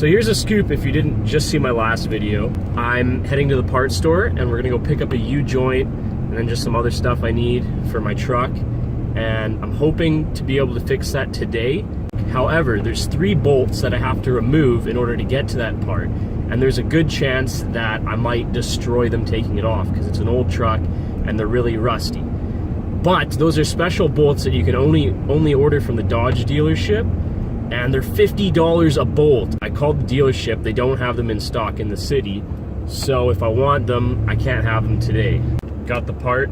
So here's a scoop if you didn't just see my last video. I'm heading to the parts store and we're gonna go pick up a U-joint and then just some other stuff I need for my truck. And I'm hoping to be able to fix that today. However, there's 3 bolts that I have to remove in order to get to that part. And there's a good chance that I might destroy them taking it off because it's an old truck and they're really rusty. But those are special bolts that you can only order from the Dodge dealership. And they're $50 a bolt. I called the dealership, they don't have them in stock in the city. So if I want them, I can't have them today. Got the part,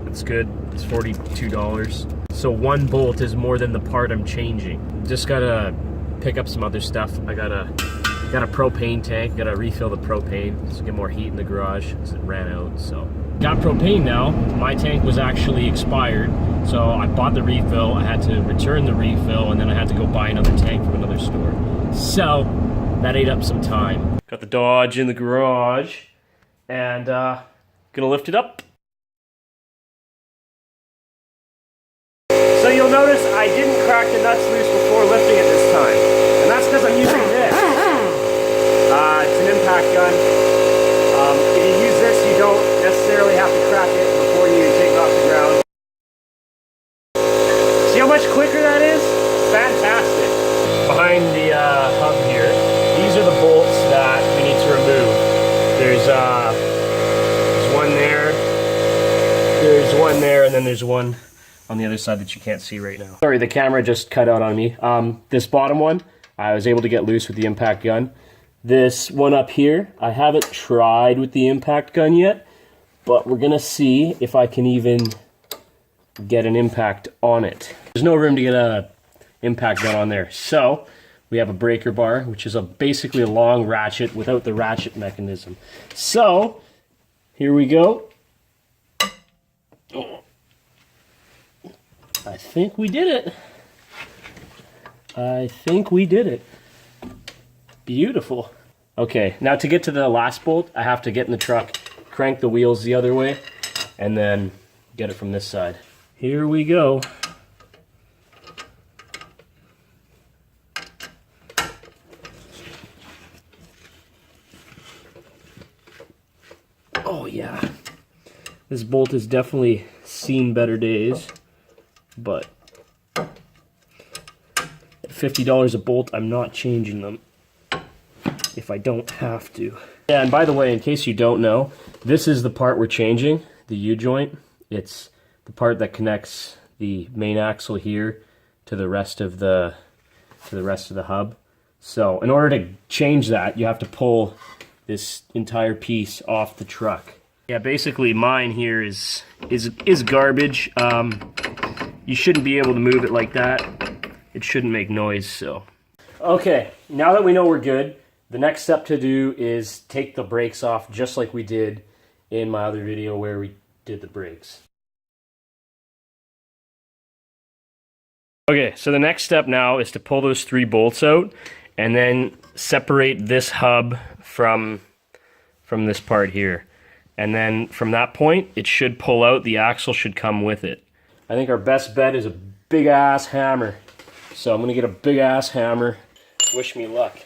that's good, it's $42. So 1 bolt is more than the part I'm changing. Just gotta pick up some other stuff. I got a propane tank, gotta refill the propane to get more heat in the garage because it ran out, so. Got propane now. My tank was actually expired, so I bought the refill. I had to return the refill, and then I had to go buy another tank from another store. So that ate up some time. Got the Dodge in the garage, and gonna lift it up. So you'll notice I didn't crack the nuts loose before lifting it this time, and that's because I'm using this. It's an impact gun. If you use this, you don't necessarily have to crack it before you take it off the ground. See how much quicker that is? Fantastic. Behind the hub here, these are the bolts that we need to remove. There's one there, there's one there, and then there's one on the other side that you can't see right now. Sorry, the camera just cut out on me. This bottom one, I was able to get loose with the impact gun. This one up here, I haven't tried with the impact gun yet, but we're gonna see if I can even get an impact on it. There's no room to get a impact gun on there. So we have a breaker bar, which is basically a long ratchet without the ratchet mechanism. So here we go. I think we did it. I think we did it. Beautiful. Okay, now to get to the last bolt, I have to get in the truck, crank the wheels the other way, and then get it from this side. Here we go. Oh yeah. This bolt has definitely seen better days, but at $50 a bolt, I'm not changing them if I don't have to. Yeah, and by the way, in case you don't know, this is the part we're changing, the U-joint. It's the part that connects the main axle here to the rest of the hub. So in order to change that, you have to pull this entire piece off the truck. Yeah, basically mine here is garbage. You shouldn't be able to move it like that. It shouldn't make noise, so. Okay, now that we know we're good, the next step to do is take the brakes off just like we did in my other video where we did the brakes. Okay, so the next step now is to pull those 3 bolts out and then separate this hub from this part here. And then from that point, it should pull out, the axle should come with it. I think our best bet is a big ass hammer. So I'm gonna get a big ass hammer. Wish me luck.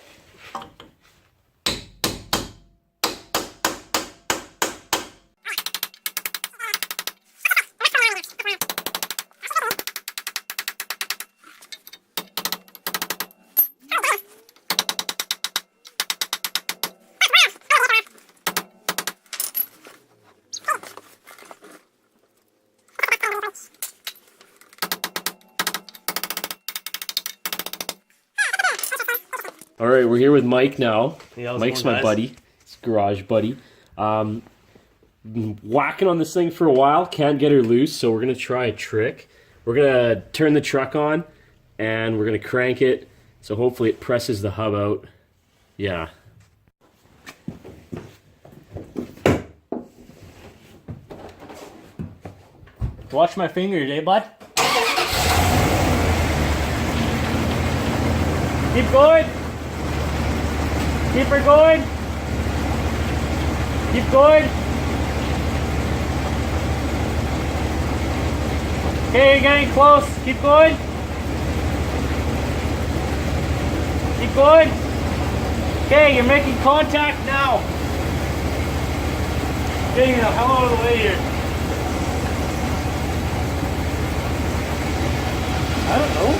All right, we're here with Mike now. Yeah, Mike's my buddy. It's garage buddy. Been whacking on this thing for a while. Can't get her loose, so we're gonna try a trick. We're gonna turn the truck on, and we're gonna crank it. So hopefully it presses the hub out. Yeah. Watch my fingers, eh, bud? Keep going. Keep her going. Keep going. Okay, you're getting close. Keep going. Keep going. Okay, you're making contact now. Okay, now hell out of the way here. I don't know.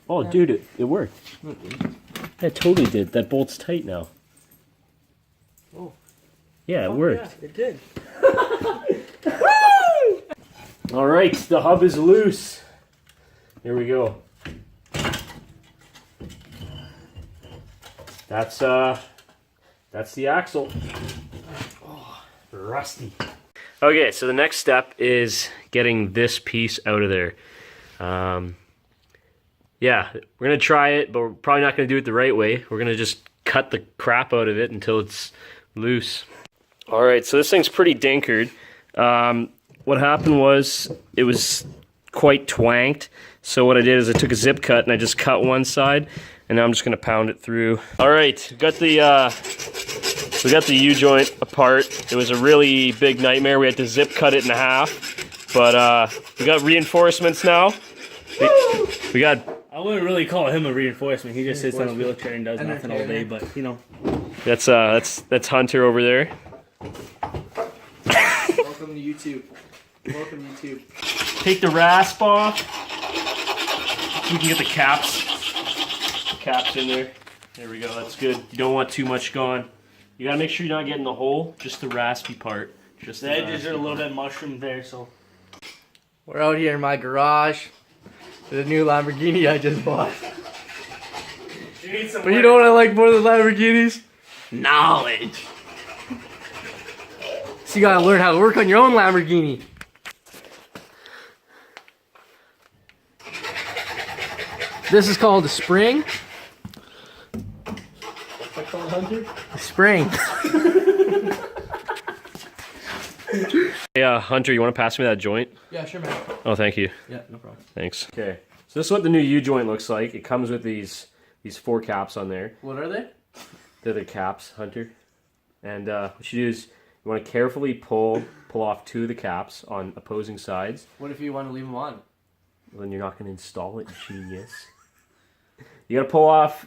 Oh, dude, it worked. It totally did. That bolt's tight now. Oh. Yeah, it worked. Yeah, it did. All right, the hub is loose. Here we go. That's the axle. Oh, rusty. Okay, so the next step is getting this piece out of there. Yeah, we're gonna try it, but we're probably not gonna do it the right way. We're gonna just cut the crap out of it until it's loose. All right, so this thing's pretty dinkered. What happened was it was quite twanked. So what I did is I took a zip cut and I just cut one side, and now I'm just gonna pound it through. All right, we got the U-joint apart. It was a really big nightmare. We had to zip cut it in half, but we got reinforcements now. We got. I wouldn't really call him a reinforcement. He just sits on a wheelchair and does nothing all day. But you know, That's Hunter over there. Welcome to YouTube. Welcome YouTube. Take the rasp off. We can get the caps in there. There we go. That's good. You don't want too much gone. You gotta make sure you're not getting the hole, just the raspy part. Just the edges are a little bit mushroomed there, so. We're out here in my garage with a new Lamborghini I just bought. But you know what I like more than Lamborghinis? Knowledge. So you gotta learn how to work on your own Lamborghini. This is called a spring. What's that called, Hunter? A spring. Hey, Hunter, you want to pass me that joint? Yeah, sure, man. Oh, thank you. Yeah, no problem. Thanks. Okay, so this is what the new U-joint looks like. It comes with these 4 caps on there. What are they? They're the caps, Hunter. And what you do is you want to carefully pull off 2 of the caps on opposing sides. What if you want to leave them on? Well, then you're not going to install it, genius. You got to pull off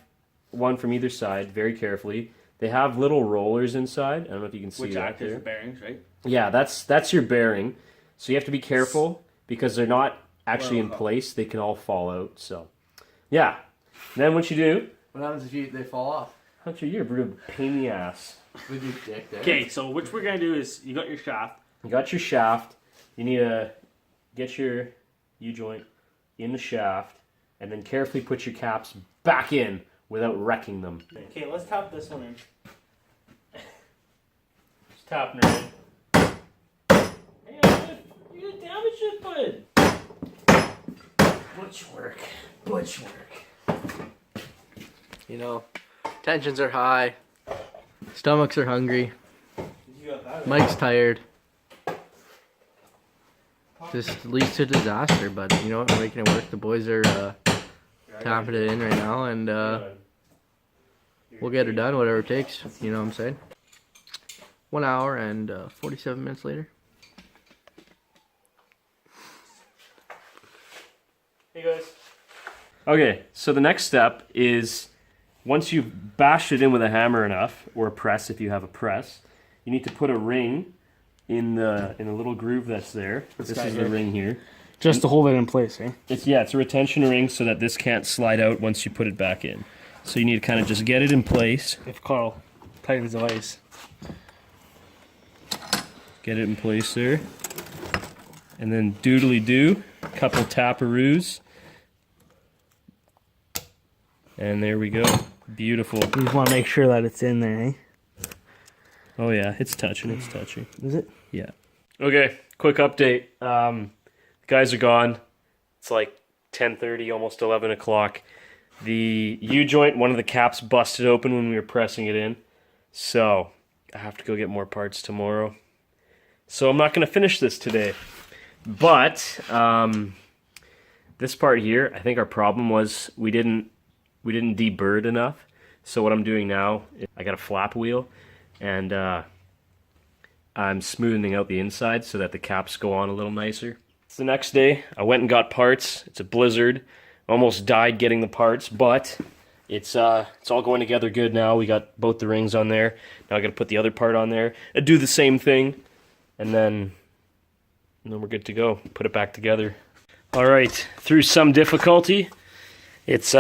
one from either side very carefully. They have little rollers inside. I don't know if you can see Which that act as there. the bearings, right? Yeah, that's your bearing. So you have to be careful because they're not actually in place. They can all fall out. So, yeah. And then what you do? What happens if they fall off? Hunter, you're a real pain in the ass. With your dick there. Okay, so what we're gonna do is you got your shaft. You got your shaft. You need to get your U-joint in the shaft, and then carefully put your caps back in without wrecking them. Okay, let's tap this one in. Just tapping her in. Hey, you damaged it, bud. Butch work. Butch work. You know, tensions are high. Stomachs are hungry. Mike's tired. Just leads to disaster, but you know what? We're making it work. The boys are tapping it in right now, and we'll get it done, whatever it takes. You know what I'm saying? 1 hour and 47 minutes later. Hey guys. Okay, so the next step is once you've bashed it in with a hammer enough, or a press if you have a press, you need to put a ring in the little groove that's there. This is the ring here. Just to hold it in place, eh? It's a retention ring so that this can't slide out once you put it back in. So you need to kind of just get it in place. If Karl tightens the vise. Get it in place there. And then doodly-doo, couple taparoos. And there we go. Beautiful. You just want to make sure that it's in there, eh? Oh yeah, it's touching, it's touching. Is it? Yeah. Okay, quick update. Guys are gone. It's like 10:30, almost 11 o'clock. The U-joint, one of the caps busted open when we were pressing it in. So, I have to go get more parts tomorrow. So I'm not going to finish this today. But, this part here, I think our problem was we didn't debird enough. So what I'm doing now, I got a flap wheel, and I'm smoothing out the inside so that the caps go on a little nicer. It's the next day. I went and got parts. It's a blizzard. Almost died getting the parts, but it's all going together good now. We got both the rings on there. Now I got to put the other part on there and do the same thing, and then we're good to go. Put it back together. All right, through some difficulty, it's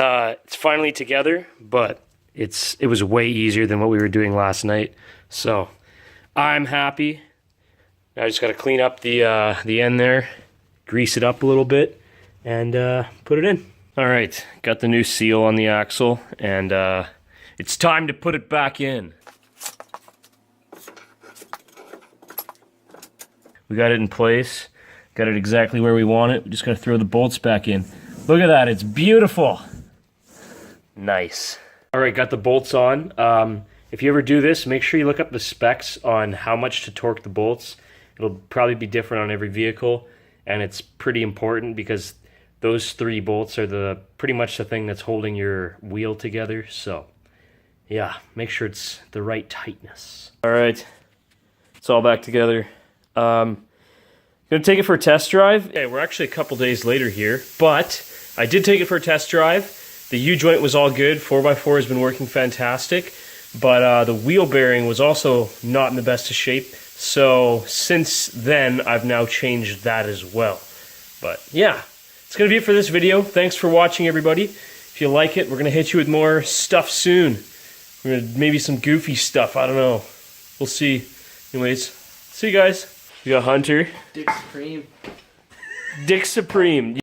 finally together, but it was way easier than what we were doing last night. So I'm happy. Now I just got to clean up the end there, grease it up a little bit, and put it in. All right, got the new seal on the axle, and it's time to put it back in. We got it in place, got it exactly where we want it. We just got to throw the bolts back in. Look at that, it's beautiful. Nice. All right, got the bolts on. If you ever do this, make sure you look up the specs on how much to torque the bolts. It'll probably be different on every vehicle, and it's pretty important because those 3 bolts are pretty much the thing that's holding your wheel together. So, yeah, make sure it's the right tightness. All right, it's all back together. Gonna take it for a test drive. Okay, we're actually a couple days later here, but I did take it for a test drive. The U-joint was all good. 4x4 has been working fantastic, but the wheel bearing was also not in the best of shape. So since then, I've now changed that as well. But yeah, it's going to be it for this video. Thanks for watching, everybody. If you like it, we're going to hit you with more stuff soon. We're gonna, maybe some goofy stuff. I don't know. We'll see. Anyways, see you guys. We got Hunter. Dick Supreme. Dick Supreme.